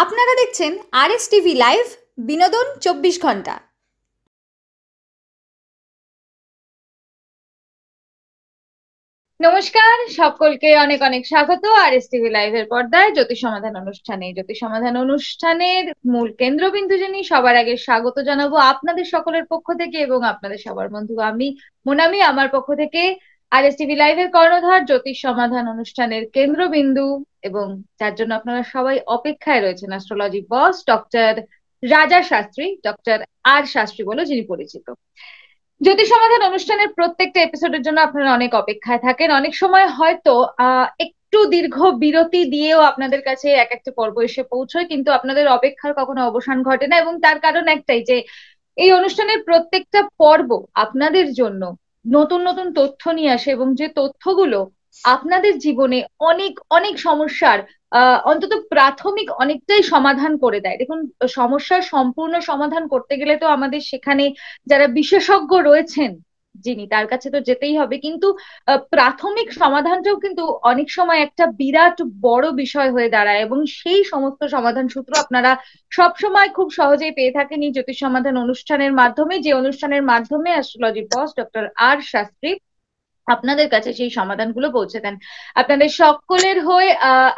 আপনারা দেখছেন RS TV live, বিনোদন 24 ঘন্টা। নমস্কার, সকলকে অনেক অনেক স্বাগত আরএস টিভি লাইভের পর্দায় জ্যোতিষ সমাধান অনুষ্ঠানে। জ্যোতিষ সমাধান অনুষ্ঠানের মূল কেন্দ্রবিন্দু যিনি, সবার আগে স্বাগত জানাবো আপনাদের সকলের পক্ষ থেকে এবং আপনাদের সবার বন্ধু আমি মোনামি, আমার পক্ষ থেকে আরএস টিভি লাইভের কর্ণধার, জ্যোতিষ সমাধান অনুষ্ঠানের কেন্দ্রবিন্দু এবং যার জন্য আপনারা সবাই অপেক্ষায় রয়েছেন, অ্যাস্ট্রোলজি বস ডক্টর রাজা শাস্ত্রী, ডক্টর আর শাস্ত্রী বলে যিনি পরিচিত। জ্যোতিষ সমাধান অনুষ্ঠানের প্রত্যেকটা এপিসোডের জন্য আপনারা অনেক অপেক্ষায় থাকেন। অনেক সময় হয়তো একটু দীর্ঘ বিরতি দিয়েও আপনাদের কাছে এক একটা পর্ব এসে পৌঁছয়, কিন্তু আপনাদের অপেক্ষার কখনো অবসান ঘটে না, এবং তার কারণ একটাই যে এই অনুষ্ঠানের প্রত্যেকটা পর্ব আপনাদের জন্য নতুন নতুন তথ্য নিয়ে আসে, এবং যে তথ্যগুলো আপনাদের জীবনে অনেক অনেক সমস্যার অন্তত প্রাথমিক অনেকটাই সমাধান করে দেয়। দেখুন, সমস্যার সম্পূর্ণ সমাধান করতে গেলে তো আমাদের সেখানে যারা বিশেষজ্ঞ রয়েছেন যিনি, তার কাছে তো যেতেই হবে, কিন্তু প্রাথমিক সমাধানটাও কিন্তু অনেক সময় একটা বিরাট বড় বিষয় হয়ে দাঁড়ায়, এবং সেই সমস্ত সমাধান সূত্র আপনারা সব সময় খুব সহজেই পেয়ে থাকেন এই জ্যোতিষ সমাধান অনুষ্ঠানের মাধ্যমে, যে অনুষ্ঠানের মাধ্যমে অ্যাস্ট্রোলজি বস ডক্টর আর শাস্ত্রী আপনাদের কাছে সেই সমাধানগুলো পৌঁছে দেন। আপনাদের সকলের হয়ে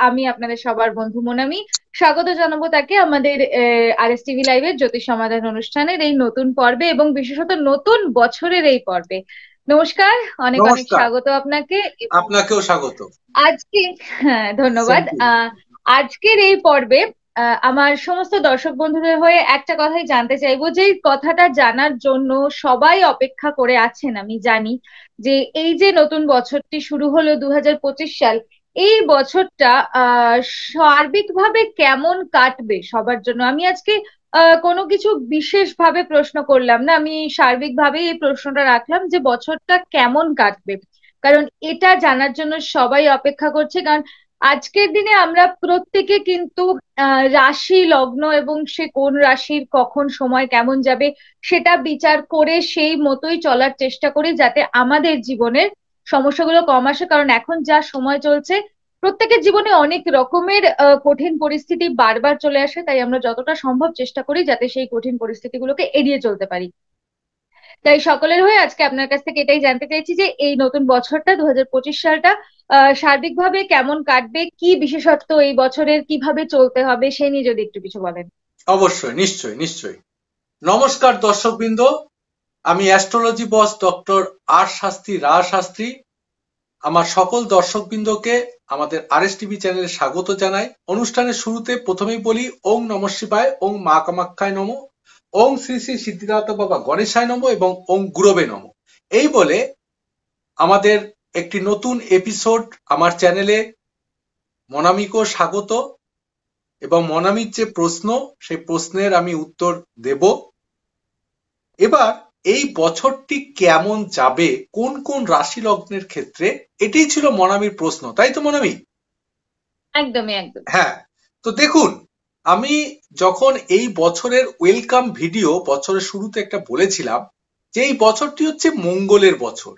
আমি আপনাদের সবার বন্ধু মোনামি স্বাগত জানাবো তাকে আমাদের আরএস টিভি লাইভের জ্যোতিষ সমাধান অনুষ্ঠানের এই নতুন পর্বে, এবং বিশেষত নতুন বছরের এই পর্বে। নমস্কার, অনেক অনেক নমস্কার, স্বাগত আপনাকে। আপনাকেও স্বাগত। আজকে, হ্যাঁ ধন্যবাদ। Thank you. আজকের এই পর্বে আমার সমস্ত দর্শক বন্ধুদের হয়ে একটা কথাই জানতে চাইবো, যে এই কথাটা জানার জন্য সবাই অপেক্ষা করে আছেন আমি জানি, যে এই যে নতুন বছরটি শুরু হলো 2025 সাল, এই বছরটা সার্বিকভাবে কেমন কাটবে সবার জন্য। আমি আজকে কোনো কিছু বিশেষ ভাবে প্রশ্ন করলাম না, আমি সার্বিকভাবে এই প্রশ্নটা রাখলাম যে বছরটা কেমন কাটবে, কারণ এটা জানার জন্য সবাই অপেক্ষা করছে। কারণ আজকের দিনে আমরা প্রত্যেকে কিন্তু রাশি লগ্ন এবং সে কোন রাশির কখন সময় কেমন যাবে সেটা বিচার করে সেই মতোই চলার চেষ্টা করি, যাতে আমাদের জীবনের সমস্যাগুলো কম আসে। কারণ এখন যা সময় চলছে, প্রত্যেকের জীবনে অনেক রকমের কঠিন পরিস্থিতি বারবার চলে আসে, তাই আমরা যতটা সম্ভব চেষ্টা করি যাতে সেই কঠিন পরিস্থিতিগুলোকে এড়িয়ে চলতে পারি। তাই সকলের হয়ে আজকে আপনার কাছ থেকে এটাই জানতে চাইছি যে এই নতুন বছরটা 2025 সালটা সার্বিকভাবে কেমন কাটবে, কি বিশেষত্ব এই বছরের, কিভাবে চলতে হবে সে নিয়ে যদি একটু কিছু বলেন। অবশ্যই, নিশ্চয়ই নিশ্চয়ই। নমস্কার দর্শকবৃন্দ, আমি অ্যাস্ট্রোলজি বস ডক্টর আর শাস্ত্রী, শাস্ত্রী আমার সকল দর্শকবৃন্দকে আমাদের আরএস টিভি চ্যানেলে স্বাগত জানাই। অনুষ্ঠানের শুরুতে প্রথমেই বলি ওং নমঃ শিবায়, ওং মা কামাখ্যায় নমঃ, ওং শ্রী শ্রী সিদ্ধিদাতা বাবা গণেশায় নমঃ এবং ওং গুরবে নমঃ। এই বলে আমাদের একটি নতুন এপিসোড আমার চ্যানেলে মনামিকেও স্বাগত, এবং মনামির যে প্রশ্ন, সেই প্রশ্নের আমি উত্তর দেব। এবার এই বছরটি কেমন যাবে কোন কোন রাশি লগ্নের ক্ষেত্রে, এটাই ছিল মনামির প্রশ্ন, তাই তো মনামি? একদমই একদম। হ্যাঁ, তো দেখুন, আমি যখন এই বছরের ওয়েলকাম ভিডিও বছরের শুরুতে একটা বলেছিলাম যে এই বছরটি হচ্ছে মঙ্গলের বছর,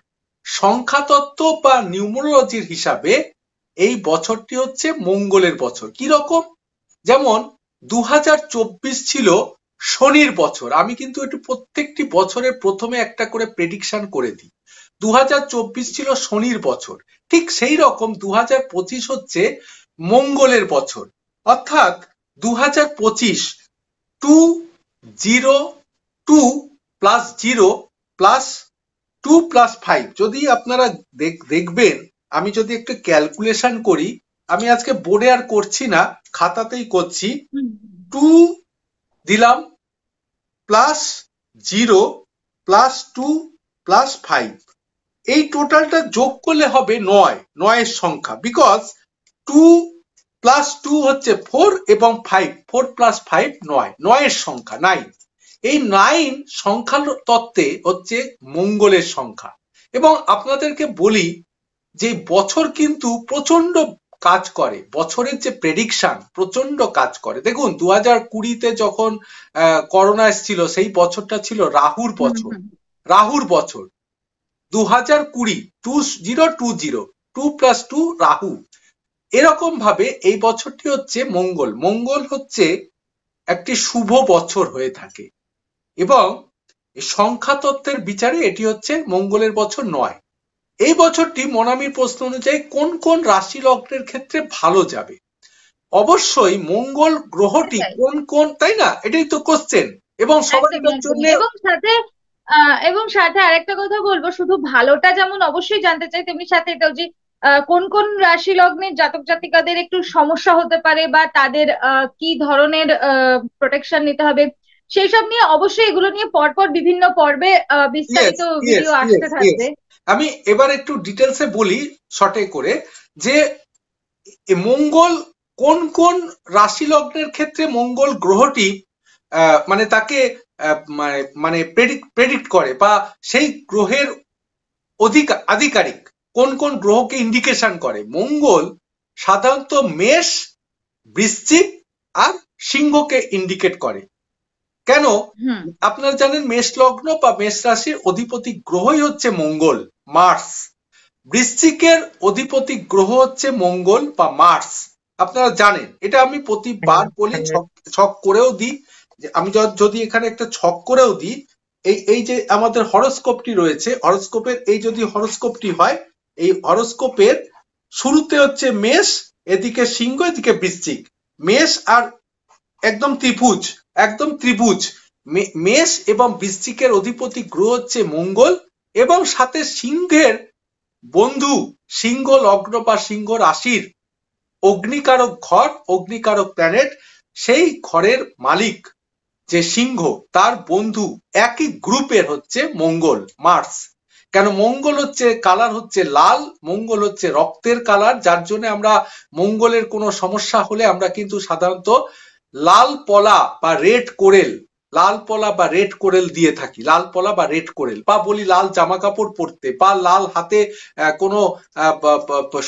সংখ্যাতত্ত্ব বা নিউমোলজির হিসাবে এই বছরটি হচ্ছে মঙ্গলের বছর। কি রকম? যেমন 2024 ছিল শনির বছর। আমি কিন্তু একটু প্রত্যেকটি বছরের প্রথমে একটা করে প্রেডিকশন করে দিই। 2024 ছিল শনির বছর, ঠিক সেই রকম 2025 হচ্ছে মঙ্গলের বছর, অর্থাৎ 2025 202 প্লাস 0 প্লাস 2 প্লাস 5। যদি আপনারা দেখবেন, আমি যদি একটু ক্যালকুলেশন করি, আমি আজকে বোর্ডে আর করছি না, খাতাতেই করছি। 2 দিলাম প্লাস 0 প্লাস 2 প্লাস 5, এই টোটালটা যোগ করলে হবে 9, 9 সংখ্যা। বিকজ 2 প্লাস 2 হচ্ছে 4 এবং 5, 4 প্লাস 5 9, 9 সংখ্যা 9। এই 9 সংখ্যা তত্ত্বে হচ্ছে মঙ্গলের সংখ্যা। এবং আপনাদেরকে বলি যে বছর কিন্তু প্রচন্ড কাজ করে, বছরের যে প্রেডিকশন প্রচন্ড কাজ করে। দেখুন 2020-তে যখন করোনা এসেছিল, সেই বছরটা ছিল রাহুর বছর। রাহুর বছর 2020, 2020, 2 প্লাস 2 রাহু। এরকম ভাবে এই বছরটি হচ্ছে মঙ্গল, মঙ্গল হচ্ছে একটি শুভ বছর হয়ে থাকে এবং সংখ্যাতত্ত্বের বিচারে এটি হচ্ছে মঙ্গলের বছর নয়। এই বছরটি মনামির প্রশ্ন অনুযায়ী কোন কোন রাশি লগ্নের ক্ষেত্রে ভালো যাবে? অবশ্যই মঙ্গল গ্রহটি কোন কোন, তাই না? এটাই তো কোশ্চেন। এবং সবার জন্য এবং সাথে আরেকটা কথা বলবো, শুধু ভালোটা যেমন অবশ্যই জানতে চাই, তেমনি সাথে এটাও যে কোন কোন রাশি লগ্নের জাতক জাতিকাদের একটু সমস্যা হতে পারে বা তাদের কি ধরনের প্রোটেকশন নিতে হবে, সেই সব নিয়ে অবশ্যই এগুলো নিয়ে পরপর বিভিন্ন পর্বে বিস্তারিত ভিডিও আসতে থাকবে। আমি এবার একটু ডিটেলসে বলি শর্টে করে যে মঙ্গল কোন কোন রাশি লগ্নের ক্ষেত্রে মঙ্গল গ্রহটি মানে তাকে মানে প্রেডিক্ট করে বা সেই গ্রহের আধিকারিক কোন কোন গ্রহকে ইন্ডিকেশন করে। মঙ্গল সাধারণত মেষ, বৃশ্চিক আর সিংহকে ইন্ডিকেট করে। কেন? আপনারা জানেন মেষ লগ্ন বা মেষ রাশির অধিপতি গ্রহই হচ্ছে মঙ্গল, মার্স। বৃশ্চিকের অধিপতি গ্রহ হচ্ছে মঙ্গল বা মার্স, আপনারা জানেন। এটা আমি প্রতিবার বলি, ছক করেও দিই। আমি যদি এখানে একটা ছক করেও দিই, এই যে আমাদের হরোস্কোপটি রয়েছে, হরোস্কোপের এই যদি হরোস্কোপটি হয়, এই হরোস্কোপের শুরুতে হচ্ছে মেষ, এদিকে সিংহ, এদিকে বৃশ্চিক। মেষ আর একদম ত্রিভুজ, একদম ত্রিভুজ। মেষ এবং বৃশ্চিকের অধিপতি গ্রহ হচ্ছে মঙ্গল এবং সাথে সিংহের বন্ধু সিংহ লগ্ন বা সিংহ রাশির অগ্নিকারক ঘর, অগ্নিকারক প্ল্যানেট, সেই ঘরের মালিক যে সিংহ তার বন্ধু একই গ্রুপের হচ্ছে মঙ্গল, মার্স। কেন? মঙ্গল হচ্ছে কালার হচ্ছে লাল, মঙ্গল হচ্ছে রক্তের কালার, যার জন্য আমরা মঙ্গলের কোনো সমস্যা হলে আমরা কিন্তু সাধারণত লাল পলা বা রেড কোরেল, লাল পলা বা রেড কোরেল দিয়ে থাকি, লাল পলা বা রেড কোরেল, বা বলি লাল জামা কাপড় পরতে বা লাল হাতে কোনো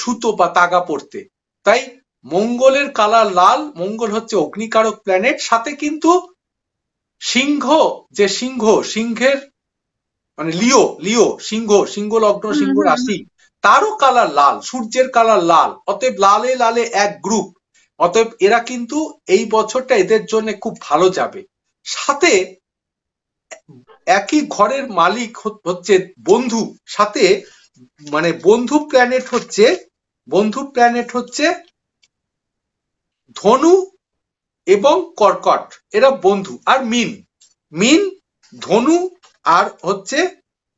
সুতো বা তাগা পরতে। তাই মঙ্গলের কালার লাল, মঙ্গল হচ্ছে অগ্নিকারক প্ল্যানেট। সাথে কিন্তু সিংহ, যে সিংহের মানে লিও সিংহ লগ্ন, সিংহ রাশি, তারও কালার লাল, সূর্যের কালার লাল। অতএব লালে লালে এক গ্রুপ। অতএব এরা কিন্তু এই বছরটা এদের জন্য খুব ভালো যাবে। সাথে একই ঘরের মালিক হচ্ছে বন্ধু, সাথে মানে বন্ধু প্ল্যানেট হচ্ছে ধনু এবং কর্কট, এরা বন্ধু। আর মিন, ধনু আর হচ্ছে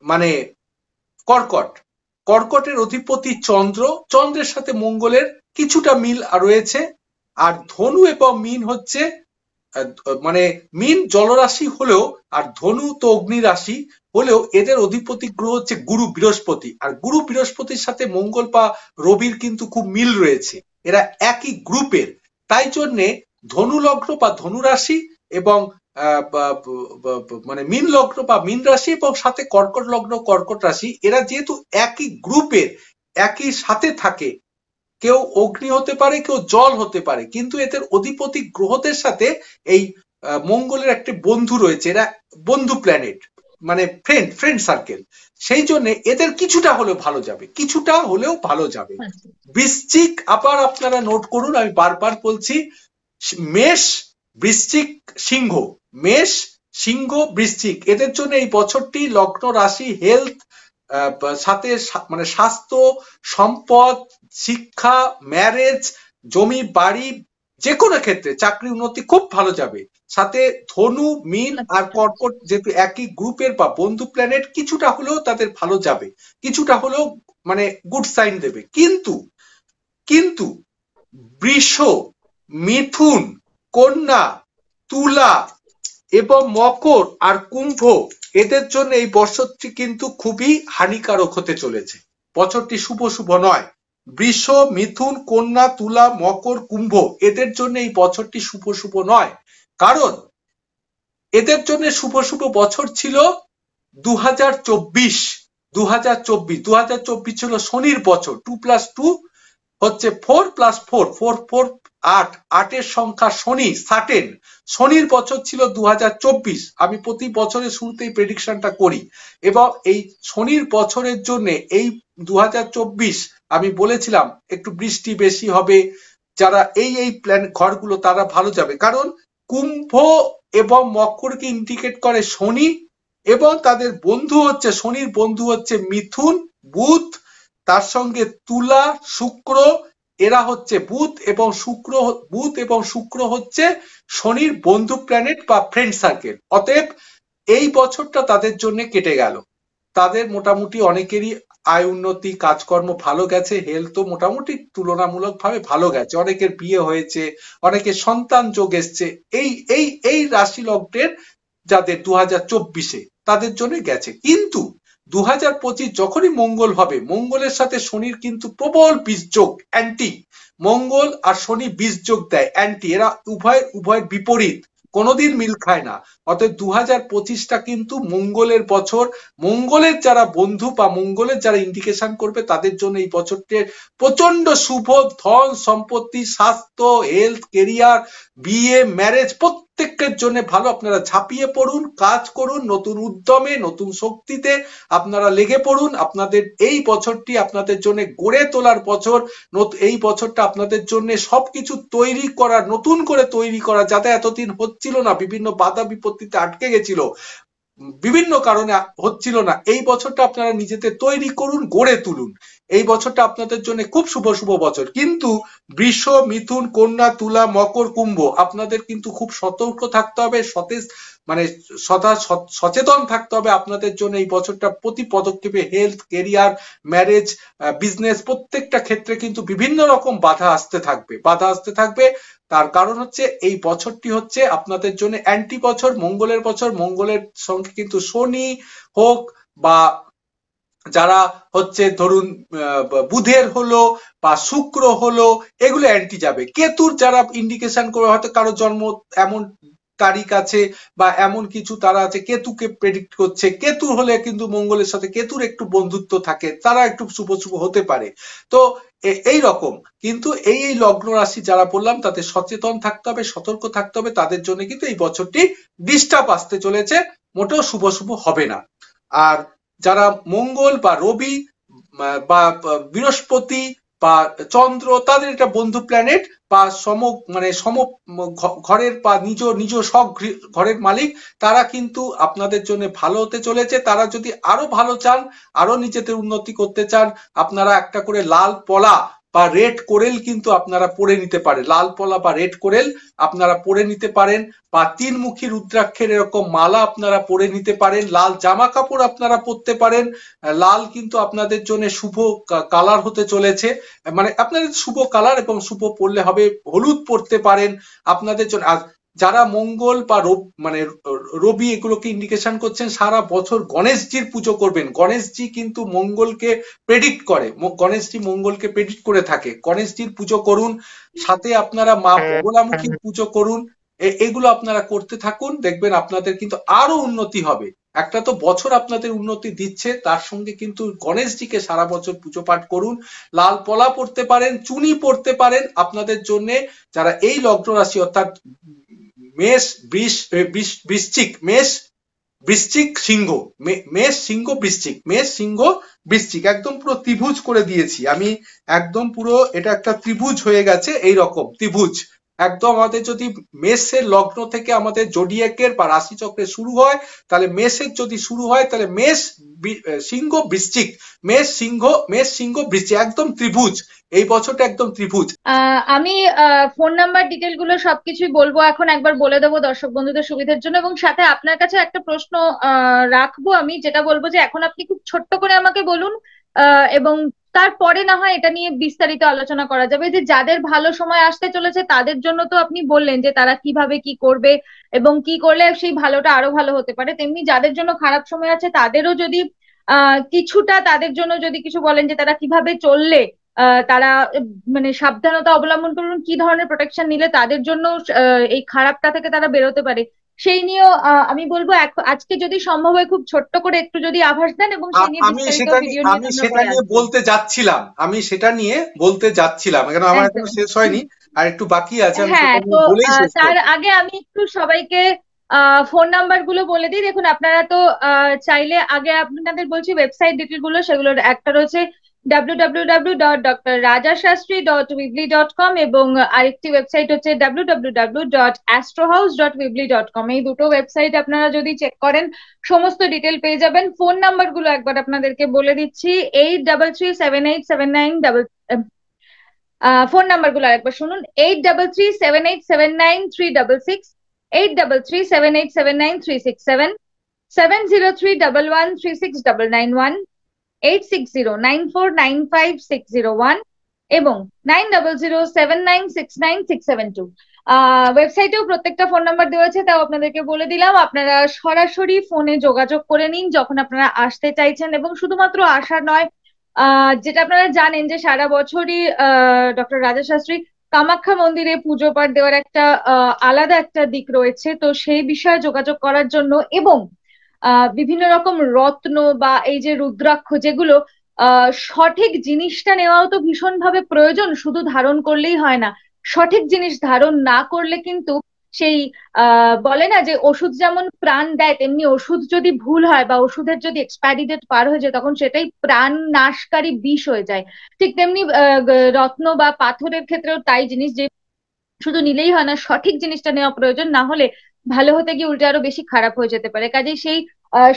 মানে কর্কটের অধিপতি চন্দ্র, চন্দ্রের সাথে মঙ্গলের কিছুটা মিল রয়েছে। আর ধনু এবং মিন হচ্ছে মানে মিন জলরাশি হলেও আর ধনু তো অগ্নি রাশি হলেও এদের অধিপতি গ্রহ হচ্ছে গুরু বৃহস্পতি। আর গুরু বৃহস্পতির সাথে মঙ্গল বা রবির কিন্তু খুব মিল রয়েছে, এরা একই গ্রুপের। তাই জন্যে ধনু লগ্ন বা ধনু রাশি এবং মানে মীন লগ্ন বা মীন রাশি এবং সাথে কর্কট লগ্ন কর্কট রাশি, এরা যেহেতু একই গ্রুপের, একই সাথে থাকে, কেউ অগ্নি হতে পারে, কেউ জল হতে পারে, কিন্তু এদের অধিপতি গ্রহদের সাথে এই মঙ্গলের একটি বন্ধু রয়েছে, এরা বন্ধু প্ল্যানেট, মানে ফ্রেন্ড সার্কেল। সেই জন্য এদের কিছুটা হলেও ভালো যাবে, কিছুটা হলেও ভালো যাবে। বৃশ্চিক আবার আপনারা নোট করুন, আমি বারবার বলছি, মেষ, বৃশ্চিক, সিংহ, মেষ, সিংহ, বৃশ্চিক, এদের জন্য এই বছরটি লগ্ন রাশি, হেলথ, সাথে মানে স্বাস্থ্য, সম্পদ, শিক্ষা, ম্যারেজ, জমি বাড়ি, যে কোনো ক্ষেত্রে চাকরি উন্নতি খুব ভালো যাবে। সাথে ধনু, মীন আর কর্কট যেহেতু একই গ্রুপের বা বন্ধু প্ল্যানেট, কিছুটা হলেও তাদের ভালো যাবে, কিছুটা হলেও মানে গুড সাইন দেবে। কিন্তু বৃষ, মিথুন, কন্যা, তুলা এবং মকর আর কুম্ভ, এদের জন্য এই বছরটি কিন্তু খুবই হানিকারক হতে চলেছে। বছরটি শুভ নয়। বৃষ, মিথুন, কন্যা, তুলা, মকর, কুম্ভ, এদের জন্য এই বছরটি শুভ নয়। কারণ এদের জন্য শুভ বছর ছিল 2024। 2024 ছিল শনির বছর। 2+2 হচ্ছে 4+4, 4 8, 8-এর সংখ্যা শনি, সাটেন। শনির বছর ছিল 2024। আমি প্রতি বছরের শুরুতেই প্রেডিকশনটা করি এবং এই শনির বছরের জন্য এই 2024 আমি বলেছিলাম একটু বৃষ্টি বেশি হবে, যারা এই প্ল্যান ঘরগুলো তারা ভালো যাবে, কারণ কুম্ভ এবং মকরকে ইন্ডিকেট করে শনি, এবং তাদের বন্ধু হচ্ছে, শনির বন্ধু হচ্ছে মিথুন, বুধ, তার সঙ্গে তুলা, শুক্র, এরা হচ্ছে বুধ এবং শুক্র হচ্ছে শনির বন্ধু প্ল্যানেট বা ফ্রেন্ড সার্কেল। অতএব এই বছরটা তাদের জন্য কেটে গেল। তাদের মোটামুটি অনেকেরই আয় উন্নতি, কাজকর্ম ভালো গেছে, হেলথও মোটামুটি তুলনামূলকভাবে ভালো গেছে, অনেকের বিয়ে হয়েছে, অনেকের সন্তান যোগ এসছে। এই এই এই রাশি লগ্নের যাদের 2024-এ তাদের জন্য গেছে। কিন্তু 2025 যখনই মঙ্গল হবে, মঙ্গলের সাথে শনির কিন্তু প্রবল বীজযোগ, অ্যান্টি মঙ্গল আর শনি বীজযোগ দেয়, অ্যান্টি, এরা উভয়ের বিপরীত, কোনোদিন মিল খায় না। অতএব 2025টা কিন্তু মঙ্গলের বছর। মঙ্গলের যারা বন্ধু বা মঙ্গলের যারা ইন্ডিকেশন করবে তাদের জন্য এই বছরটির প্রচন্ড শুভ। ধন সম্পত্তি, স্বাস্থ্য, হেলথ, কেরিয়ার, বিয়ে, ম্যারেজ প্রত্যেকের জন্য ভালো। আপনারা ঝাঁপিয়ে পড়ুন, কাজ করুন, নতুন উদ্যমে, নতুন শক্তিতে আপনারা লেগে পড়ুন। আপনাদের এই বছরটি আপনাদের জন্য গড়ে তোলার বছর। এই বছরটা আপনাদের জন্য সবকিছু তৈরি করা, নতুন করে তৈরি করা, যাতে এতদিন হচ্ছিল না, বিভিন্ন বাধা বিপত্তিতে আটকে গেছিল, বিভিন্ন কারণে হচ্ছিল না, এই বছরটা আপনারা নিজেদের তৈরি করুন, গড়ে তুলুন। এই বছরটা আপনাদের জন্য খুব শুভ বছর। কিন্তু বৃষ, মিথুন, কন্যা, তুলা, মকর, কুম্ভ আপনাদের কিন্তু খুব সতর্ক থাকতে হবে, সতেজ মানে সদা সচেতন থাকতে হবে। আপনাদের জন্য এই বছরটা প্রতি পদক্ষেপে হেলথ, কেরিয়ার, ম্যারেজ, বিজনেস প্রত্যেকটা ক্ষেত্রে কিন্তু বিভিন্ন রকম বাধা আসতে থাকবে। তার কারণ হচ্ছে এই বছরটি হচ্ছে আপনাদের জন্য অ্যান্টি বছর, মঙ্গলের বছর। মঙ্গলের সঙ্গে কিন্তু শনি হোক বা যারা হচ্ছে ধরুন বুধের হলো বা শুক্র হলো, এগুলো অ্যান্টি যাবে। কেতুর যারা ইন্ডিকেশন করে, হয়তো কারো জন্ম এমন তারিখ আছে বা এমন কিছু তারা আছে, কেতুকে প্রেডিক্ট করছে, কেতু হলে কিন্তু মঙ্গলের সাথে কেতুর একটু বন্ধুত্ব থাকে, তারা একটু শুভ হতে পারে। তো এই রকম কিন্তু এই লগ্ন রাশি যারা বললাম তাদের সচেতন থাকতে হবে, সতর্ক থাকতে হবে। তাদের জন্য কিন্তু এই বছরটি ডিস্টার্ব আসতে চলেছে, মোটেও শুভ হবে না। আর যারা মঙ্গল বা রবি বা বৃহস্পতি বা চন্দ্র, তাদের এটা বন্ধু প্ল্যানেট বা সম ঘরের বা নিজ সব ঘরের মালিক, তারা কিন্তু আপনাদের জন্য ভালো হতে চলেছে। তারা যদি আরো ভালো চান, আরো নিজেদের উন্নতি করতে চান, আপনারা একটা করে লাল পলা বা রেড কোরেল কিন্তু আপনারা পরে নিতে পারেন। লাল পলা বা রেড কোরেল আপনারা পরে নিতে পারেন, বা তিনমুখী রুদ্রাক্ষের এরকম মালা আপনারা পরে নিতে পারেন। লাল জামা কাপড় আপনারা পরতে পারেন। লাল কিন্তু আপনাদের জন্য শুভ কালার হতে চলেছে, মানে আপনাদের শুভ কালার, এবং শুভ পরলে হবে হলুদ পরতে পারেন আপনাদের জন্য। যারা মঙ্গল বা রবি এগুলোকে ইন্ডিকেশন করছেন, সারা বছর গণেশজির পুজো করবেন। গণেশজি কিন্তু মঙ্গলকে প্রেডিক্ট করে, গণেশজি মঙ্গলকে প্রেডিক্ট করে থাকে। গণেশজির পুজো করুন, সাথে আপনারা মা বগলামুখীর পুজো করুন। এগুলো আপনারা করতে থাকুন, দেখবেন আপনাদের কিন্তু আরো উন্নতি হবে। একটা তো বছর আপনাদের উন্নতি দিচ্ছে, তার সঙ্গে কিন্তু গণেশজিকে সারা বছর পুজো পাঠ করুন। লাল পলা পড়তে পারেন, চুনি পড়তে পারেন আপনাদের জন্য। যারা এই লগ্ন রাশি অর্থাৎ মেষ, বৃশ্চিক, সিংহ, মেষ, সিংহ, বৃশ্চিক একদম পুরো ত্রিভুজ করে দিয়েছি আমি, একদম পুরো এটা একটা ত্রিভুজ হয়ে গেছে। এই রকম ত্রিভুজ একদম আমাদের যদি মেষের লগ্ন থেকে আমাদের জোডিয়াকের বা রাশি চক্রে শুরু হয়, তাহলে মেষের যদি শুরু হয় তাহলে মেষ, সিংহ, বৃশ্চিক, মেষ, সিংহ, বৃশ্চিক, একদম ত্রিভুজ। এই বছরটা একদম ত্রিভুজ। আমি ফোন নাম্বার ডিটেল গুলো সবকিছুই বলবো, এখন একবার বলে দেবো দর্শক বন্ধুদের সুবিধার জন্য, এবং সাথে আপনার কাছে একটা প্রশ্ন রাখবো আমি, যেটা বলবো যে এখন আপনি খুব ছোট্ট করে আমাকে বলুন, এবং তারপরে না হয় এটা নিয়ে বিস্তারিত আলোচনা করা যাবে। যে যাদের ভালো সময় আসতে চলেছে তাদের জন্য তো আপনি বললেন যে তারা কিভাবে কি করবে এবং কি করলে সেই ভালোটা আরো ভালো হতে পারে, তেমনি যাদের জন্য খারাপ সময় আছে তাদেরও যদি কিছুটা তাদের জন্য যদি কিছু বলেন যে তারা কিভাবে চললে তারা মানে সাবধানতা অবলম্বন করুন, কি ধরনের প্রোটেকশন নিলে তাদের জন্য এই খারাপটা থেকে তারা বেরোতে পারে, সেই নিয়েও আমি বলবো আজকে যদি সম্ভব হয় খুব ছোট্ট করে একটু যদি আভাস দেন, এবং সেই নিয়ে বিস্তারিত ভিডিও নিয়ে আমরা পরে আসবো। আমি সেটা নিয়ে বলতে যাচ্ছিলাম, কেন আমার এখনো শেষ হয়নি, আর একটু বাকি আছে, আমি হ্যাঁ, সেটা তো নিয়ে বলেই শেষ তার করবো। আগে আমি একটু সবাইকে ফোন নাম্বার গুলো বলে দিই। দেখুন, আপনারা তো চাইলে আগে আপনাদের বলছি ওয়েবসাইট ডিটেল গুলো, সেগুলোর একটা রয়েছে www.drrajashastri.weebly.com এবং আরেকটি ওয়েবসাইট হচ্ছে www.astrohouse.weebly.com। এই দুটো ওয়েবসাইট আপনারা যদি চেক করেন সমস্ত ডিটেল পেয়ে যাবেন। ফোন নাম্বার গুলো একবার আপনাদেরকে বলে দিচ্ছি, 83378797 ফোন নাম্বার গুলো আরেকবার শুনুন, 8337879366, 8337879367, 7031136991, 8609495601 এবং 9007969672। ওয়েবসাইটেও প্রত্যেকটা ফোন নাম্বার দেওয়া আছে, তাও আপনাদেরকে বলে দিলাম। আপনারা সরাসরি ফোনে যোগাযোগ করে নিন যখন আপনারা আসতে চাইছেন, এবং শুধুমাত্র আসা নয়, যেটা আপনারা জানেন যে সারা বছরই ডক্টর রাজা শাস্ত্রী কামাখ্যা মন্দিরে পুজো পাঠ দেওয়ার একটা আলাদা একটা দিক রয়েছে, তো সেই বিষয়ে যোগাযোগ করার জন্য এবং বিভিন্ন রকম রত্ন বা এই যে রুদ্রাক্ষ, যেগুলো সঠিক জিনিসটা নেওয়াও তো ভীষণ ভাবে প্রয়োজন, শুধু ধারণ করলেই হয় না। সঠিক জিনিস ধারণ না করলে কিন্তু সেই বলে না যে ওষুধ যেমন প্রাণ দেয়, তেমনি ওষুধ যদি ভুল হয় বা ওষুধের যদি এক্সপায়ারি ডেট পার হয়ে যায় তখন সেটাই প্রাণ নাশকারী বিষ হয়ে যায়। ঠিক তেমনি রত্ন বা পাথরের ক্ষেত্রেও তাই জিনিস, যে শুধু নিলেই হয় না, সঠিক জিনিসটা নেওয়া প্রয়োজন, না হলে ভালো হতে গিয়ে উল্টে আরো বেশি খারাপ হয়ে যেতে পারে। কাজেই সেই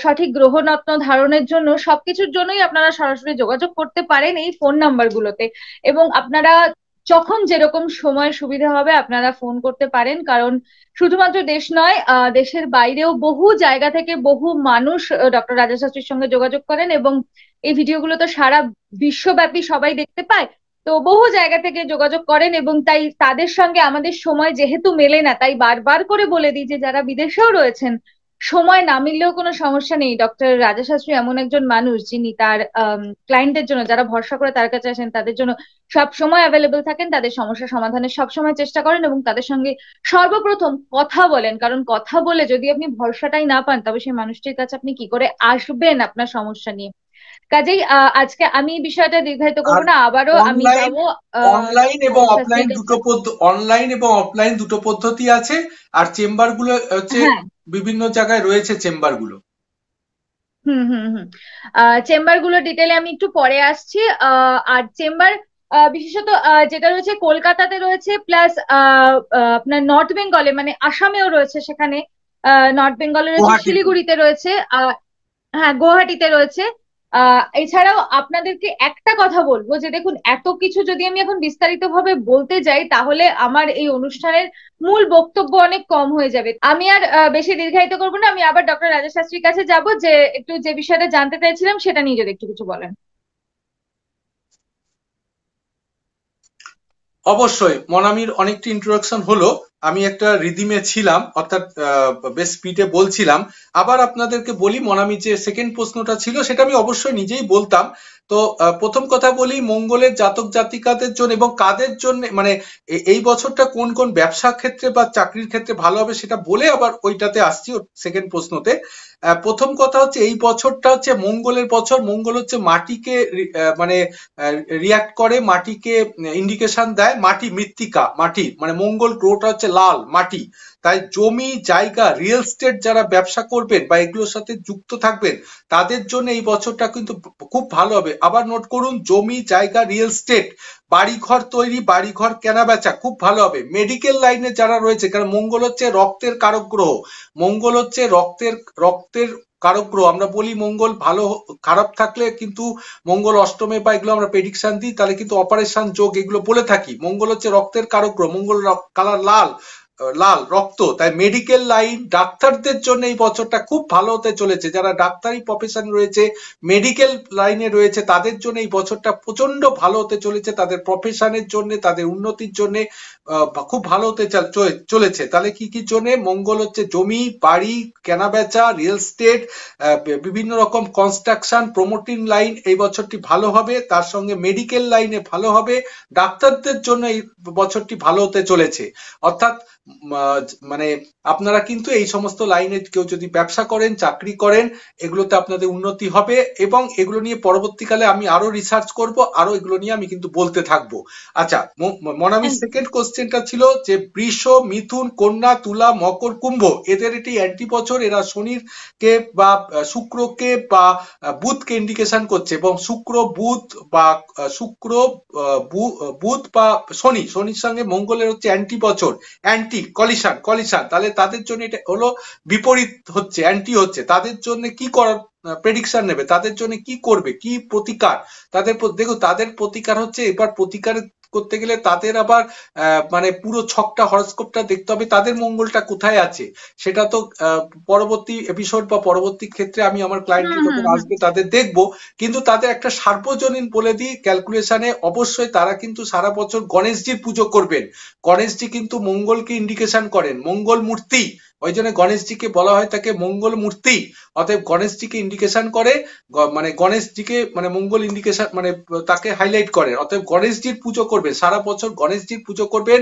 সঠিক গ্রহরত্ন ধারণের জন্য সবকিছুর জন্যই আপনারা সরাসরি যোগাযোগ করতে পারেন এই ফোন নাম্বার গুলোতে। এবং আপনারা যখন যেরকম সময় সুবিধা হবে আপনারা ফোন করতে পারেন, কারণ শুধুমাত্র দেশ নয়, দেশের বাইরেও বহু জায়গা থেকে বহু মানুষ ডক্টর রাজা শাস্ত্রীর সঙ্গে যোগাযোগ করেন, এবং এই ভিডিওগুলো তো সারা বিশ্বব্যাপী সবাই দেখতে পায়। তো বহু জায়গা থেকে যোগাযোগ করেন, এবং তাই তাদের সঙ্গে আমাদের সময় যেহেতু মেলে না, তাই বারবার করে বলে দিই যে যারা বিদেশেও রয়েছেন, সময় না মিললেও কোনো সমস্যা নেই। ডক্টর রাজা শাস্ত্রী এমন একজন মানুষ যিনি তার ক্লায়েন্টের জন্য, যারা ভরসা করে তার কাছে আসেন, তাদের জন্য সব সময় অ্যাভেলেবল থাকেন, তাদের সমস্যা সমাধানের সব সময় চেষ্টা করেন এবং তাদের সঙ্গে সর্বপ্রথম কথা বলেন। কারণ কথা বলে যদি আপনি ভরসাটাই না পান, তবে সেই মানুষটির কাছে আপনি কি করে আসবেন আপনার সমস্যা নিয়ে। কাজেই আজকে আমি বিষয়টা দীর্ঘায়িত করবো না, আবারও আমি যাবো অনলাইন এবং অফলাইন শাস্ত্রীর দুটো অনলাইন এবং অফলাইন দুটো পদ্ধতি আছে, আর চেম্বার গুলো হচ্ছে হ্যাঁ, বিভিন্ন জায়গায় রয়েছে চেম্বার গুলো। হুম হুম হুম চেম্বার গুলো ডিটেলে আমি একটু পরে আসছি। আর চেম্বার বিশেষত যেটা রয়েছে কলকাতাতে রয়েছে, প্লাস আপনার নর্থ বেঙ্গলে মানে আসামেও রয়েছে, সেখানে নর্থ বেঙ্গলে রয়েছে, গুয়াহাটিতে। শিলিগুড়িতে রয়েছে, হ্যাঁ গুয়াহাটিতে রয়েছে। এছাড়াও আপনাদেরকে একটা কথা বলবো যে দেখুন, এত কিছু যদি আমি এখন বিস্তারিত ভাবে বলতে যাই তাহলে আমার এই অনুষ্ঠানের মূল বক্তব্য অনেক কম হয়ে যাবে। আমি আর বেশি দীর্ঘায়িত করবো না, আমি আবার ডক্টর রাজা শাস্ত্রীর কাছে যাব, যে একটু যে বিষয়টা জানতে চাইছিলাম সেটা নিয়ে যদি একটু কিছু বলেন। অবশ্যই মনামির অনেকটি ইন্ট্রোডাকশন হলো, আমি একটা রিদিমে ছিলাম, অর্থাৎ বেশ স্পিডে বলছিলাম। আবার আপনাদেরকে বলি, মনামি যে সেকেন্ড প্রশ্নটা ছিল সেটা আমি অবশ্যই নিজেই বলতাম। তো প্রথম কথা বলি, মঙ্গলের জাতক জাতিকাদের জন্য এবং কাদের জন্য, মানে এই বছরটা কোন কোন ব্যবসা ক্ষেত্রে বা চাকরির ক্ষেত্রে ভালো হবে সেটা বলে আবার ওইটাতে আসছি, সেকেন্ড প্রশ্নতে। প্রথম কথা হচ্ছে এই বছরটা হচ্ছে মঙ্গলের বছর। মঙ্গল হচ্ছে মাটিকে মানে রিয়াক্ট করে, মাটিকে ইন্ডিকেশন দেয়, মাটি মৃত্তিকা, মাটি মানে মঙ্গল গ্রহটা হচ্ছে লাল মাটি। তাই জমি জায়গা রিয়েল এস্টেট যারা ব্যবসা করবেন বা এগুলোর সাথে যুক্ত থাকবেন তাদের জন্য এই বছরটা কিন্তু খুব ভালো হবে। আবার নোট করুন, জমি জায়গা রিয়েল এস্টেট, বাড়িঘর তৈরি, বাড়িঘর কেনা বেচা খুব ভালো হবে। মেডিকেল লাইনে যারা রয়েছে, কারণ মঙ্গল হচ্ছে রক্তের কারক গ্রহ, মঙ্গল হচ্ছে রক্তের কারক গ্রহ। আমরা বলি মঙ্গল ভালো খারাপ থাকলে কিন্তু মঙ্গল অষ্টমে বা এগুলো আমরা প্রেডিকশন দিই, তাহলে কিন্তু অপারেশন যোগ এগুলো বলে থাকি। মঙ্গল হচ্ছে রক্তের কারক গ্রহ, মঙ্গল কালার লাল, লাল রক্ত। তাই মেডিকেল লাইন, ডাক্তারদের জন্য এই বছরটা খুব ভালো হতে চলেছে। যারা ডাক্তারি প্রফেশন রয়েছে, মেডিকেল লাইনে রয়েছে, তাদের জন্য এই বছরটা প্রচন্ড ভালো হতে চলেছে, তাদের প্রফেশনের জন্য, তাদের উন্নতির জন্য খুব ভালো হতে চলেছে। তাহলে কি কি জন্য? মঙ্গল হচ্ছে জমি বাড়ি কেনা বেচা, রিয়েল এস্টেট, বিভিন্ন রকম কনস্ট্রাকশন, প্রমোটিং লাইন এই বছরটি ভালো হবে। তার সঙ্গে মেডিকেল লাইনে ভালো হবে, ডাক্তারদের জন্য এই বছরটি ভালো হতে চলেছে। অর্থাৎ মানে আপনারা কিন্তু এই সমস্ত লাইনে কেউ যদি ব্যবসা করেন, চাকরি করেন, এগুলোতে আপনাদের উন্নতি হবে এবং এগুলো নিয়ে পরবর্তীকালে আমি আরো রিসার্চ করব, আরো এগুলো নিয়ে আমি কিন্তু বলতে থাকবো। আচ্ছা, মনামির সেকেন্ড কোশ্চেনটা ছিল যে বৃষ, মিথুন, কন্যা, তুলা, মকর, কুম্ভ, এদের এটি অ্যান্টি বছর, এরা শনির কে বা শুক্রকে বা বুধকে ইন্ডিকেশন করছে এবং শুক্র বুধ বা শুক্র বুধ বা শনির সঙ্গে মঙ্গলের হচ্ছে অ্যান্টি বছর, অ্যান্টি কলিশন, তাহলে তাদের জন্য এটা হলো বিপরীত হচ্ছে, অ্যান্টি হচ্ছে। তাদের জন্য কি করার প্রেডিকশন নেবে, তাদের জন্য কি করবে, কি প্রতিকার তাদের? দেখো তাদের প্রতিকার হচ্ছে, এবার প্রতিকার করতে গেলে তাদের আবার মানে পুরো ছকটা, হরস্কোপটা দেখতে হবে, তাদের মঙ্গলটা কোথায় আছে। সেটা তো পরবর্তী এপিসোড বা পরবর্তী ক্ষেত্রে আমি আমার ক্লায়েন্টরা যখন আসবে তাদের দেখবো, কিন্তু তাদের একটা সার্বজনীন বলে দিই ক্যালকুলেশনে, অবশ্যই তারা কিন্তু সারা বছর গণেশজির পুজো করবেন। গণেশজি কিন্তু মঙ্গলকে ইন্ডিকেশন করেন, মঙ্গল মূর্তি, ওই জন্য গণেশজিকে বলা হয় তাকে মঙ্গল মূর্তি। অতএব গণেশজিকে ইন্ডিকেশন করে, মানে গণেশজিকে মানে মঙ্গল ইন্ডিকেশন মানে তাকে হাইলাইট করে। অতএব গণেশজির পুজো করবেন, সারা বছর গণেশজির পুজো করবেন।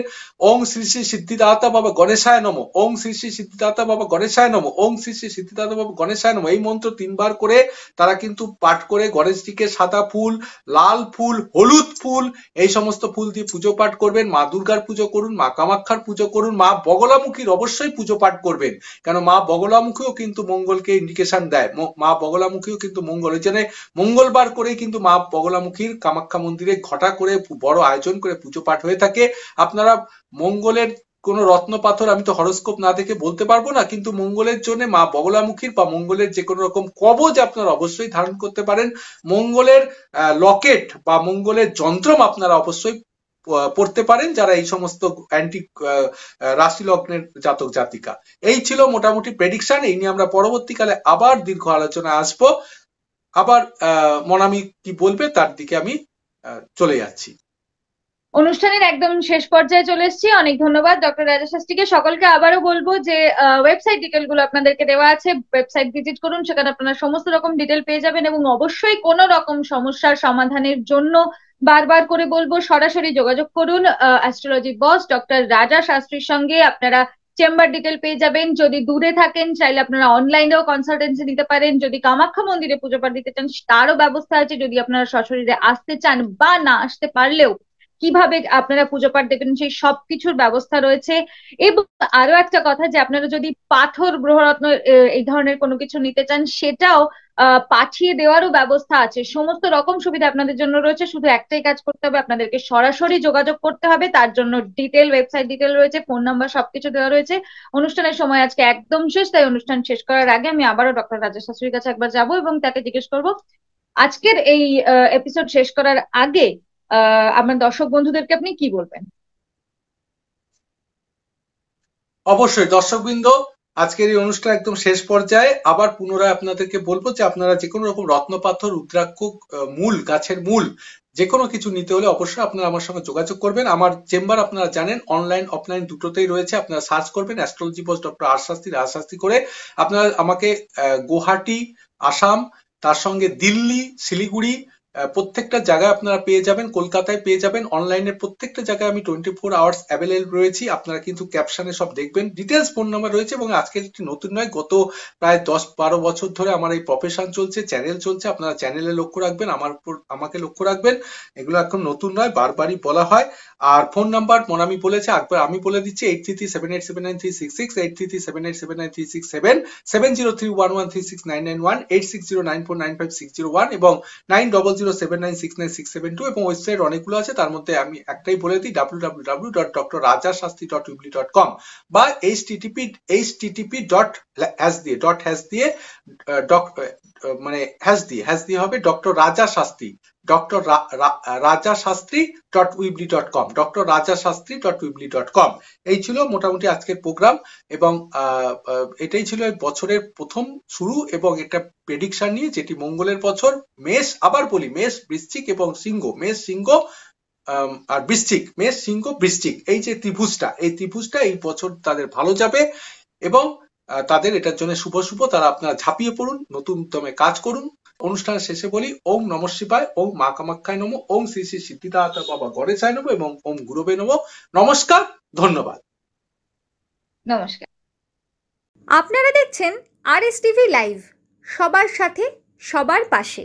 ওং শ্রী শ্রী সিদ্ধিদাতা বাবা গণেশায় নমঃ, ওং শ্রী শ্রী সিদ্ধিদাতা বাবা গণেশায় নমঃ, ওং শ্রী শ্রী সিদ্ধিদাতা বাবা গণেশায় নমঃ, এই মন্ত্র 3 বার করে তারা কিন্তু পাঠ করে গণেশজিকে সাদা ফুল, লাল ফুল, হলুদ ফুল, এই সমস্ত ফুল দিয়ে পুজো পাঠ করবেন। মা দুর্গার পুজো করুন, মা কামাক্ষার পুজো করুন, মা বগলামুখীর অবশ্যই পুজো পাঠ করবেন, কেন মা বগলামুখীও কিন্তু মঙ্গলকে ইন্ডিকেশন দেয়, মা বগলামুখীও কিন্তু মঙ্গল, ওই জন্য মঙ্গলবার করে কিন্তু মা বগলামুখীর কামাখ্যা মন্দিরে ঘটা করে বড় আয়োজন করে পুজো পাঠ হয়ে থাকে। আপনারা মঙ্গলের কোন রত্ন পাথর আমি তো হরস্কোপ না দেখে বলতে পারবো না, কিন্তু মঙ্গলের জন্য মা বগলামুখীর বা মঙ্গলের যে কোনো রকম কবচ আপনারা অবশ্যই ধারণ করতে পারেন। মঙ্গলের লকেট বা মঙ্গলের যন্ত্রম আপনারা অবশ্যই পড়তে পারেন, যারা এই সমস্ত অ্যান্টি রাশি লগ্নের জাতক জাতিকা। এই ছিল মোটামুটি প্রেডিকশন। এই নিয়ে আমরা পরবর্তীকালে আবার দীর্ঘ আলোচনা আসবো। আবার মনামি কি বলবে তার দিকে আমি চলে যাচ্ছি। অনুষ্ঠানের একদম শেষ পর্যায়ে চলে এসেছি। অনেক ধন্যবাদ ডক্টর রাজা শাস্ত্রীকে। সকলকে আবারও বলবো যে ওয়েবসাইট ডিটেল গুলো আপনাদেরকে দেওয়া আছে, ওয়েবসাইট ভিজিট করুন, সেখানে আপনারা সমস্ত রকম ডিটেল পেয়ে যাবেন এবং অবশ্যই কোনো রকম সমস্যার সমাধানের জন্য বারবার করে বলবো সরাসরি যোগাযোগ করুন অ্যাস্ট্রোলজি বস ডক্টর রাজা শাস্ত্রীর সঙ্গে। আপনারা চেম্বার ডিটেল পেয়ে যাবেন। যদি দূরে থাকেন চাইলে আপনারা অনলাইনেও কনসালটেন্সি নিতে পারেন। যদি কামাখ্যা মন্দিরে পুজো পাঠ দিতে চান তারও ব্যবস্থা আছে। যদি আপনারা সশরীরে আসতে চান বা না আসতে পারলেও কিভাবে আপনারা পুজো পাঠ দেবেন সেই সবকিছুর ব্যবস্থা রয়েছে। এবং আরো একটা কথা, যে আপনারা যদি পাথর, গ্রহরত্ন এই ধরনের কোনো কিছু নিতে চান সেটাও পাঠিয়ে দেওয়ারও ব্যবস্থা আছে। সমস্ত রকম সুবিধা আপনাদের জন্য রয়েছে। শুধু একটাই কাজ করতে হবে, আপনাদেরকে সরাসরি যোগাযোগ করতে হবে। তার জন্য ডিটেল, ওয়েবসাইট ডিটেল রয়েছে, ফোন নাম্বার সবকিছু দেওয়া রয়েছে। অনুষ্ঠানের সময় আজকে একদম শেষ, তাই অনুষ্ঠান শেষ করার আগে আমি আবারও ডক্টর রাজা শাস্ত্রীর কাছে একবার যাবো এবং তাকে জিজ্ঞেস করবো আজকের এই এপিসোড শেষ করার আগে আমার দর্শক বন্ধুদেরকে আপনি কি বলবেন? অবশ্যই দর্শকবৃন্দ, আজকের এই অনুষ্ঠান একদম শেষ পর্যায়ে। আবার পুনরায় আপনাদেরকে বলবো যে আপনারা যে কোনো রকম রত্নপাথর, রুদ্রাক্ষ, মূল, গাছের মূল, যে কোনো কিছু নিতে হলে অবশ্যই আপনারা আমার সঙ্গে যোগাযোগ করবেন। আমার চেম্বার আপনারা জানেন অনলাইন অফলাইন দুটোতেই রয়েছে। আপনারা সার্চ করবেন অ্যাস্ট্রোলজি বস ডক্টর রাজ শাস্ত্রী করে। আপনারা আমাকে গুয়াহাটি, আসাম, তার সঙ্গে দিল্লি, শিলিগুড়ি, প্রত্যেকটা জায়গায় আপনারা পেয়ে যাবেন, কলকাতায় পেয়ে যাবেন। অনলাইনের প্রত্যেকটা জায়গায় আমি 24 আওয়ার্স অ্যাভেলেবল রয়েছি। আপনারা কিন্তু ক্যাপশনে সব দেখবেন, ডিটেলস ফোন নাম্বার রয়েছে। এবং আজকে একটি নতুন নয়, গত প্রায় 10-12 বছর ধরে আমার এই প্রফেশন চলছে, চ্যানেল চলছে। আপনারা চ্যানেলে লক্ষ্য রাখবেন, আমাকে লক্ষ্য রাখবেন। এগুলো এখন নতুন নয়, বারবারই বলা হয়। আর ফোন নাম্বার মনামি বলেছে, একবার আমি বলে দিচ্ছি 8337879366, 8337879367, 7031136991, 8609495601 এবং 9007969672। এবং ওয়েবসাইট অনেকগুলো আছে, তার মধ্যে আমি একটাই বলে দিই www.drrajashastri.weebly.com বা http হবে ডক্টর রাজা শাস্ত্রী rajashastri.weebly.com, drrajashastri.weebly.com। এই ছিল মোটামুটি আজকের প্রোগ্রাম এবং এটাই ছিল এই বছরের প্রথম শুরু এবং এটা প্রেডিকশন নিয়ে, যেটি মঙ্গলের বছর। মেষ, আবার বলি, মেষ, বৃশ্চিক এবং সিংহ, মেষ, সিংহ আর বৃশ্চিক, মেষ, সিংহ, বৃশ্চিক, এই যে ত্রিভুজটা, এই ত্রিভুজটা এই বছর তাদের ভালো যাবে এবং তাদের এটার জন্য শুভ শুভ। তারা আপনারা ঝাঁপিয়ে পড়ুন, নতুন উদ্যমে কাজ করুন। অনুষ্ঠানের শেষে বলি ওম নমঃ শিবায়, ওম মা কামাখ্যায় নমঃ, ওম শ্রী শ্রী সিদ্ধিদাতা বাবা গণেশায় নমঃ এবং ওম গুরবে নমঃ। নমস্কার, ধন্যবাদ। নমস্কার। আপনারা দেখছেন আরএসটিভি লাইভ, সবার সাথে সবার পাশে।